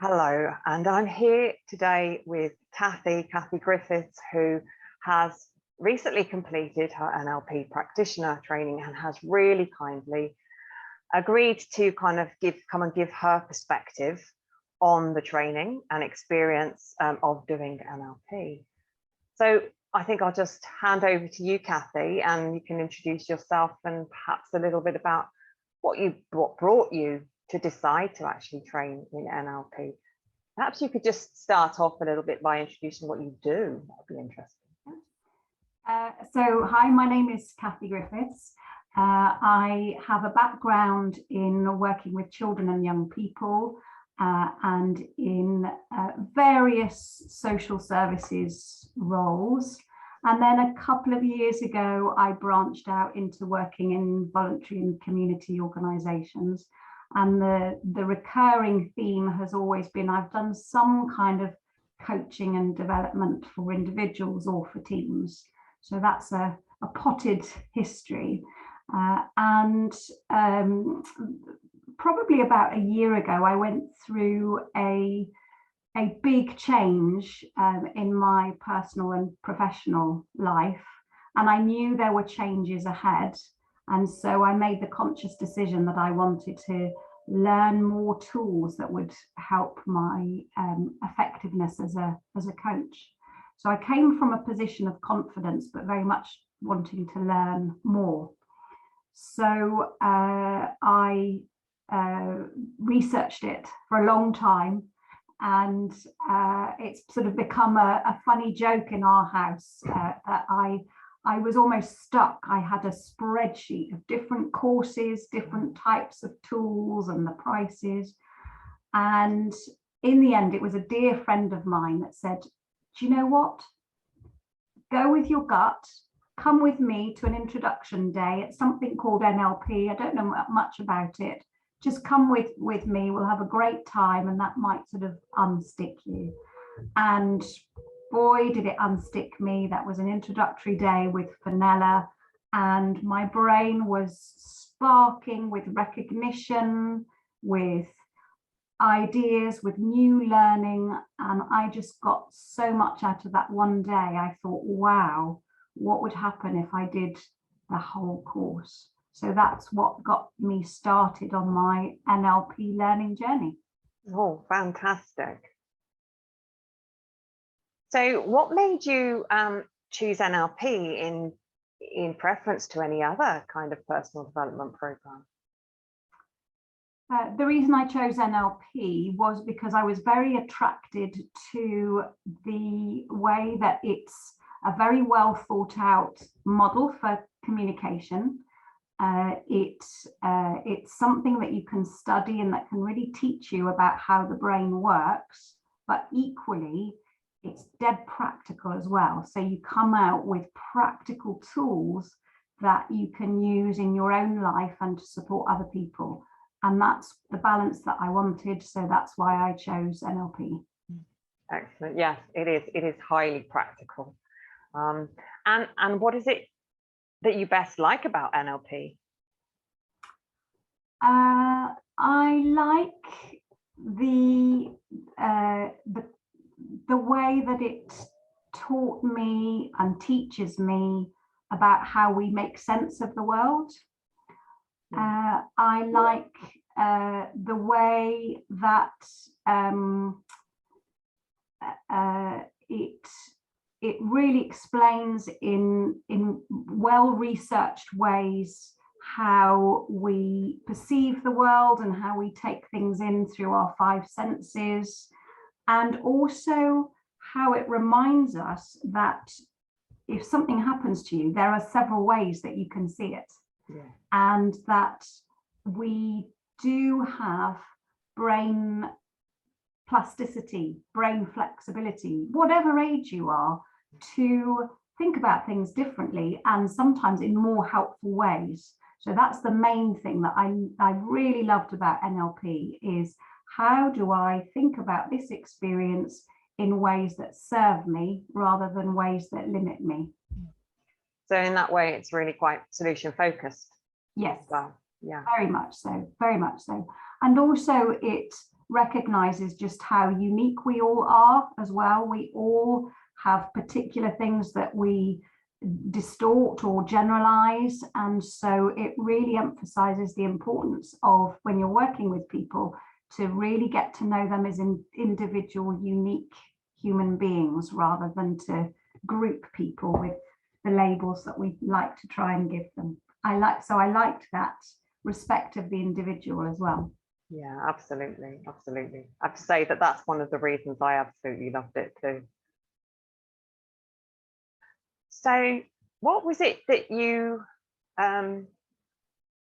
Hello, and I'm here today with Cathy Griffiths, who has recently completed her NLP practitioner training and has really kindly agreed to come and give her perspective on the training and experience of doing NLP. So I think I'll just hand over to you, Cathy, and you can introduce yourself and perhaps a little bit about what brought you to decide to actually train in NLP. Perhaps you could just start off a little bit by introducing what you do. That would be interesting. So hi, my name is Cathy Griffiths. I have a background in working with children and young people and in various social services roles. And then a couple of years ago, I branched out into working in voluntary and community organisations. And the recurring theme has always been I've done some kind of coaching and development for individuals or for teams. So that's a potted history. Probably about a year ago, I went through a big change in my personal and professional life. And I knew there were changes ahead. And so I made the conscious decision that I wanted to learn more tools that would help my effectiveness as a coach. So I came from a position of confidence, but very much wanting to learn more. So I researched it for a long time, and it's sort of become a funny joke in our house that I was almost stuck. I had a spreadsheet of different courses, different types of tools and the prices. And in the end, it was a dear friend of mine that said, do you know what? Go with your gut. Come with me to an introduction day. It's something called NLP. I don't know much about it. Just come with me. We'll have a great time, and that might sort of unstick you. And boy, did it unstick me. That was an introductory day with Fenella, and my brain was sparking with recognition, with ideas, with new learning. And I just got so much out of that one day. I thought, wow, what would happen if I did the whole course? So that's what got me started on my NLP learning journey. Oh, fantastic. So what made you choose NLP in preference to any other kind of personal development program? The reason I chose NLP was because I was very attracted to the way that it's a very well thought out model for communication. It's something that you can study and that can really teach you about how the brain works, but equally, it's dead practical as well. So you come out with practical tools that you can use in your own life and to support other people. And that's the balance that I wanted. So that's why I chose NLP. Excellent. Yes, it is. It is highly practical. And what is it that you best like about NLP? I like the way that it taught me and teaches me about how we make sense of the world. I like the way that it really explains in well-researched ways how we perceive the world and how we take things in through our five senses, and also how it reminds us that if something happens to you, there are several ways that you can see it. Yeah. And that we do have brain plasticity, brain flexibility, whatever age you are, to think about things differently and sometimes in more helpful ways. So that's the main thing that I really loved about NLP, is how do I think about this experience in ways that serve me rather than ways that limit me. So in that way, it's really quite solution focused. Yes. Well, yeah. Very much so, very much so. And also it recognizes just how unique we all are as well. We all have particular things that we distort or generalize, and so it really emphasizes the importance of, when you're working with people, to really get to know them as individual, unique human beings, rather than to group people with the labels that we like to try and give them. I liked that respect of the individual as well. Yeah, absolutely, absolutely. I have to say that that's one of the reasons I absolutely loved it too. So what was it that you,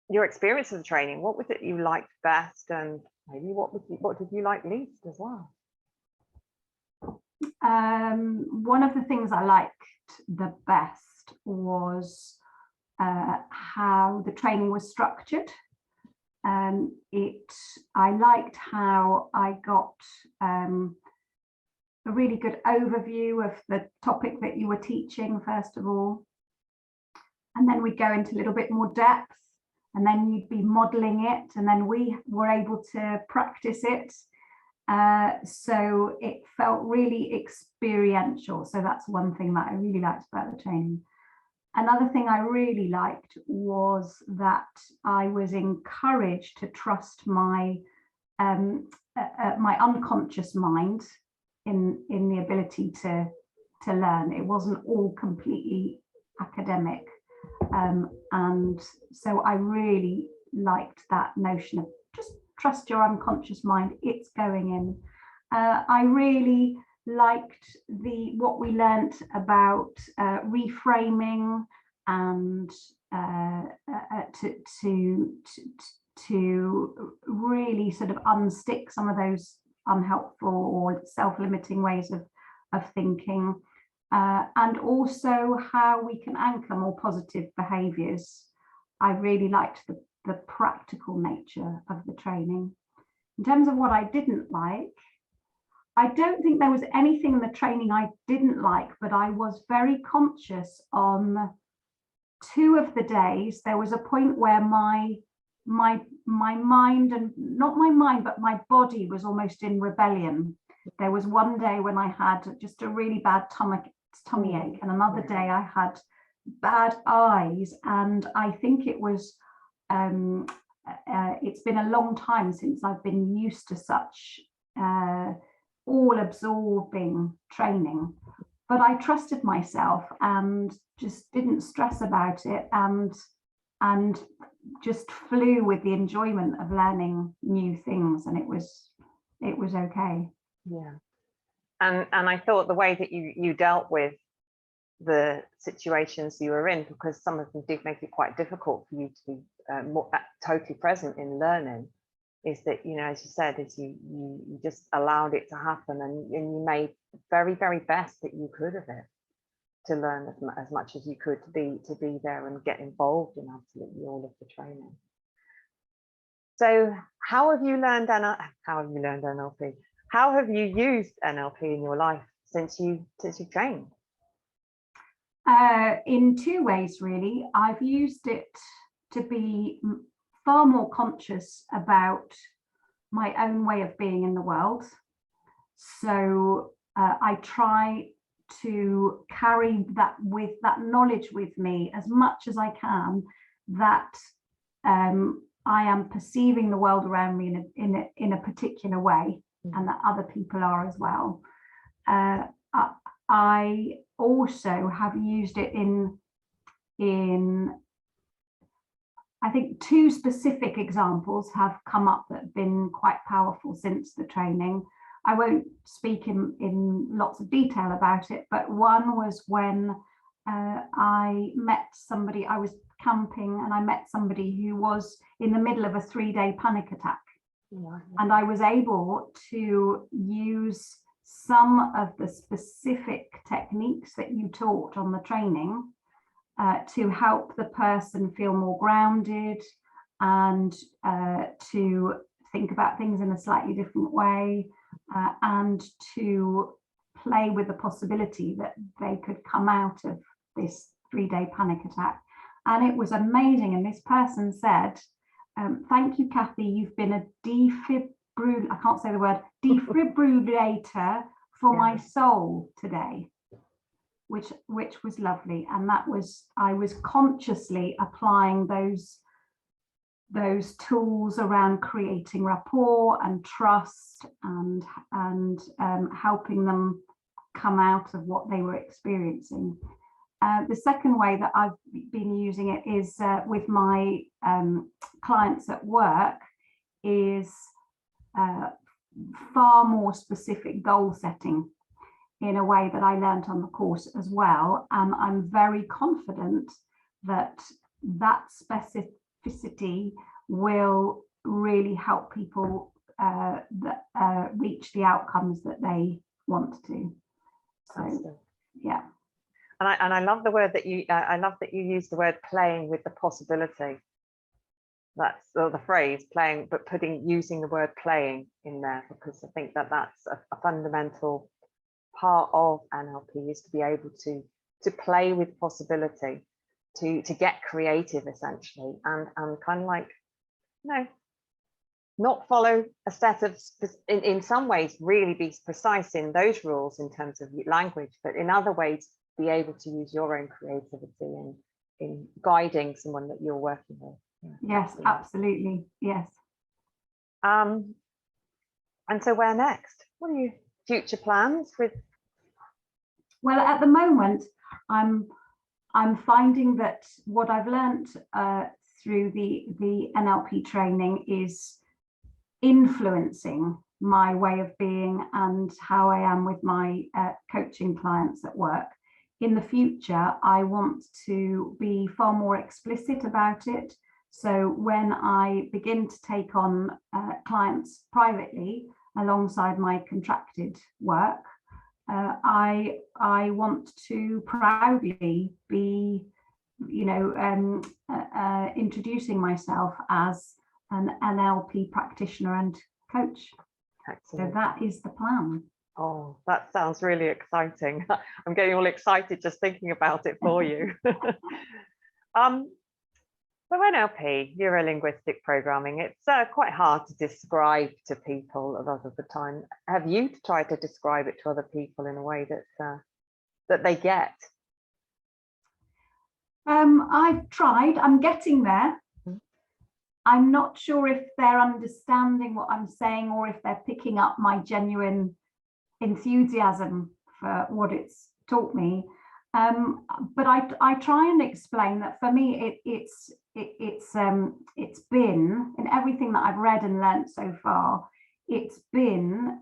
your experience of the training, what was it you liked best, and maybe what did you like least as well? One of the things I liked the best was how the training was structured. I liked how I got a really good overview of the topic that you were teaching, first of all, and then we'd go into a little bit more depth, and then you'd be modeling it, and then we were able to practice it. So it felt really experiential. So that's one thing that I really liked about the training. Another thing I really liked was that I was encouraged to trust my my unconscious mind in the ability to learn. It wasn't all completely academic, and so I really liked that notion of just trust your unconscious mind, it's going in. I really liked what we learnt about reframing, and to really sort of unstick some of those unhelpful or self-limiting ways of thinking, and also how we can anchor more positive behaviours. I really liked the practical nature of the training. In terms of what I didn't like, I don't think there was anything in the training I didn't like, but I was very conscious on 2 of the days. There was a point where my mind, and not my mind, but my body was almost in rebellion. There was one day when I had just a really bad tummy ache, and another day I had bad eyes, and I think it was it's been a long time since I've been used to such all-absorbing training, but I trusted myself and just didn't stress about it, and just flew with the enjoyment of learning new things, and it was okay. Yeah, and I thought the way that you dealt with the situations you were in, because some of them did make it quite difficult for you to be totally present in learning, is that, you know, as you said, is you just allowed it to happen, and you made the very, very best that you could of it, to learn as much as you could, to be there and get involved in absolutely all of the training. So how have you learned NLP? How have you used NLP in your life since you trained? In 2 ways, really. I've used it to be far more conscious about my own way of being in the world. So I try to carry that knowledge with me as much as I can, that I am perceiving the world around me in a particular way, and that other people are as well. I also have used it in I think 2 specific examples have come up that have been quite powerful since the training. I won't speak in lots of detail about it, but one was when I met somebody. I was camping and I met somebody who was in the middle of a 3-day panic attack. Yeah. And I was able to use some of the specific techniques that you taught on the training to help the person feel more grounded, and to think about things in a slightly different way, and to play with the possibility that they could come out of this 3-day panic attack. And it was amazing. And this person said, "Thank you, Cathy, you've been a I can't say the word, defibrillator for my soul today, which was lovely. And I was consciously applying those tools around creating rapport and trust and helping them come out of what they were experiencing. The second way that I've been using it is with my clients at work, is far more specific goal setting in a way that I learned on the course as well. And I'm very confident that specificity will really help people reach the outcomes that they want to. So, yeah. And I love the word that I love that you use the word playing with the possibility. That's the phrase playing, but using the word playing in there, because I think that that's a fundamental part of NLP, is to be able to play with possibility, to get creative essentially, and kind of like, not follow a set of, in some ways really be precise in those rules in terms of language, but in other ways be able to use your own creativity in guiding someone that you're working with. Yes, absolutely. Yes. And so where next? What are your future plans with? Well, at the moment, I'm finding that what I've learned through the NLP training is influencing my way of being and how I am with my coaching clients at work. In the future, I want to be far more explicit about it. So when I begin to take on clients privately alongside my contracted work, I want to proudly be, introducing myself as an NLP practitioner and coach. Excellent. So that is the plan. Oh, that sounds really exciting. I'm getting all excited just thinking about it for you. So NLP, Neuro Linguistic Programming, it's quite hard to describe to people a lot of the time. Have you tried to describe it to other people in a way that they get? I've tried. I'm getting there. I'm not sure if they're understanding what I'm saying or if they're picking up my genuine enthusiasm for what it's taught me. But I try and explain that for me it's been, in everything that I've read and learnt so far, it's been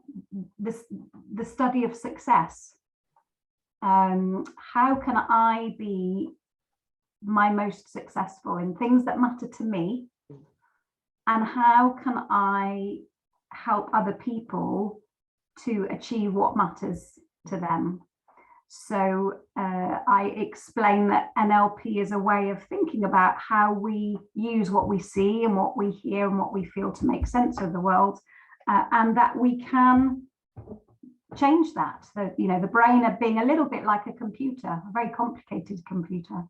the study of success. How can I be my most successful in things that matter to me, and how can I help other people to achieve what matters to them? So I explain that NLP is a way of thinking about how we use what we see and what we hear and what we feel to make sense of the world, and that we can change that. So, the brain of being a little bit like a computer, a very complicated computer.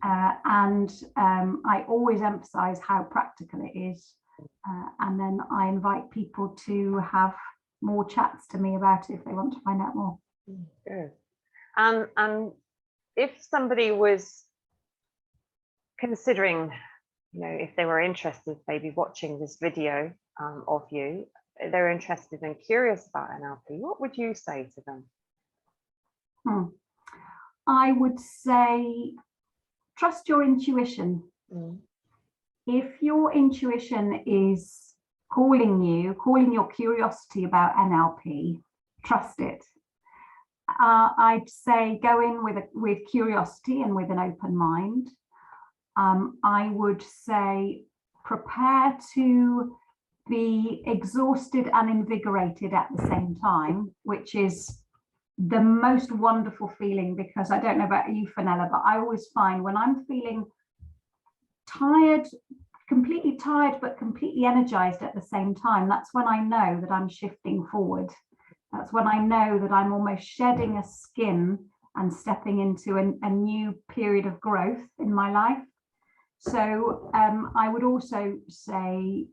And I always emphasize how practical it is. And then I invite people to have more chats to me about it if they want to find out more. Good. And if somebody was considering, if they were interested, maybe watching this video of you, they're interested and curious about NLP, what would you say to them? I would say, trust your intuition. If your intuition is calling your curiosity about NLP, trust it. I'd say go in with curiosity and with an open mind. I would say prepare to be exhausted and invigorated at the same time, which is the most wonderful feeling, because I don't know about you, Fenella, but I always find when I'm feeling tired, completely tired, but completely energized at the same time, that's when I know that I'm shifting forward. That's when I know that I'm almost shedding a skin and stepping into a new period of growth in my life. So I would also say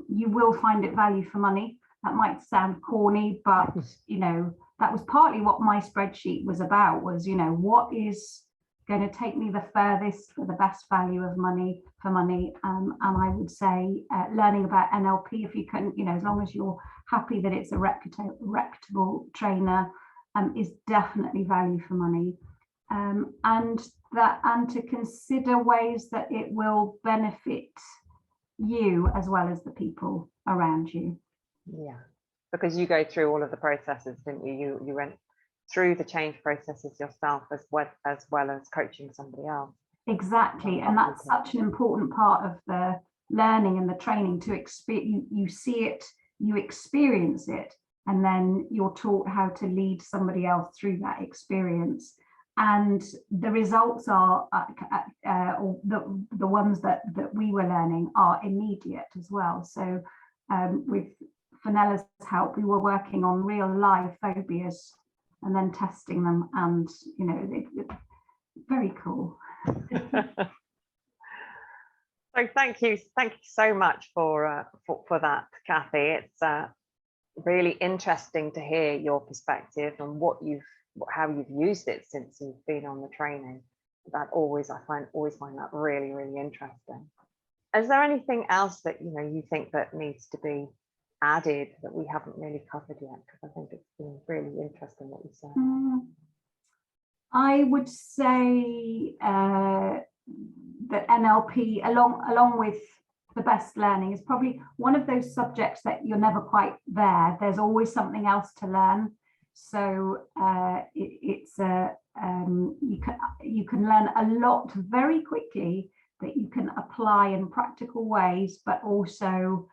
you will find it value for money. That might sound corny, but you know, that was partly what my spreadsheet was about, was, you know, what is going to take me the furthest for the best value of money for money. And I would say learning about NLP, if you can, you know, as long as you're happy that it's a reputable trainer, is definitely value for money. And to consider ways that it will benefit you as well as the people around you. Yeah, because you go through all of the processes, didn't you? You went through the change processes yourself as well as coaching somebody else. Exactly, and that's such an important part of the learning and the training, to experience. You see it, you experience it, and then you're taught how to lead somebody else through that experience. And the results are, or the ones that we were learning are immediate as well. So with Fenella's help, we were working on real live phobias and then testing them, and you know, very cool. So thank you so much for that, Cathy. It's really interesting to hear your perspective and how you've used it since you've been on the training. That always find that really, really interesting. Is there anything else that you think that needs to be added that we haven't really covered yet? Because I think it's been really interesting what you said. I would say that NLP, along with the best learning, is probably one of those subjects that you're never quite there. There's always something else to learn. So you can learn a lot very quickly that you can apply in practical ways, but also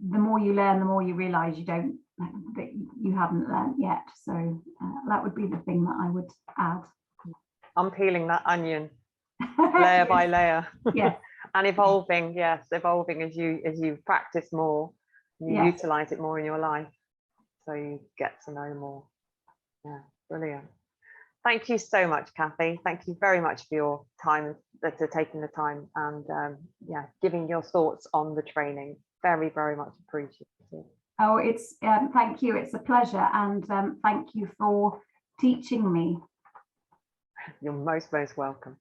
the more you learn, the more you realize that you haven't learned yet. So that would be the thing that I would add. I'm peeling that onion layer by layer. Yes. And evolving as you practice more, you utilize it more in your life, so you get to know more. Yeah, brilliant. Thank you so much, Cathy. Thank you very much for your time, for taking the time and giving your thoughts on the training. Very, very much appreciated. Oh, it's thank you. It's a pleasure, and thank you for teaching me. You're most welcome.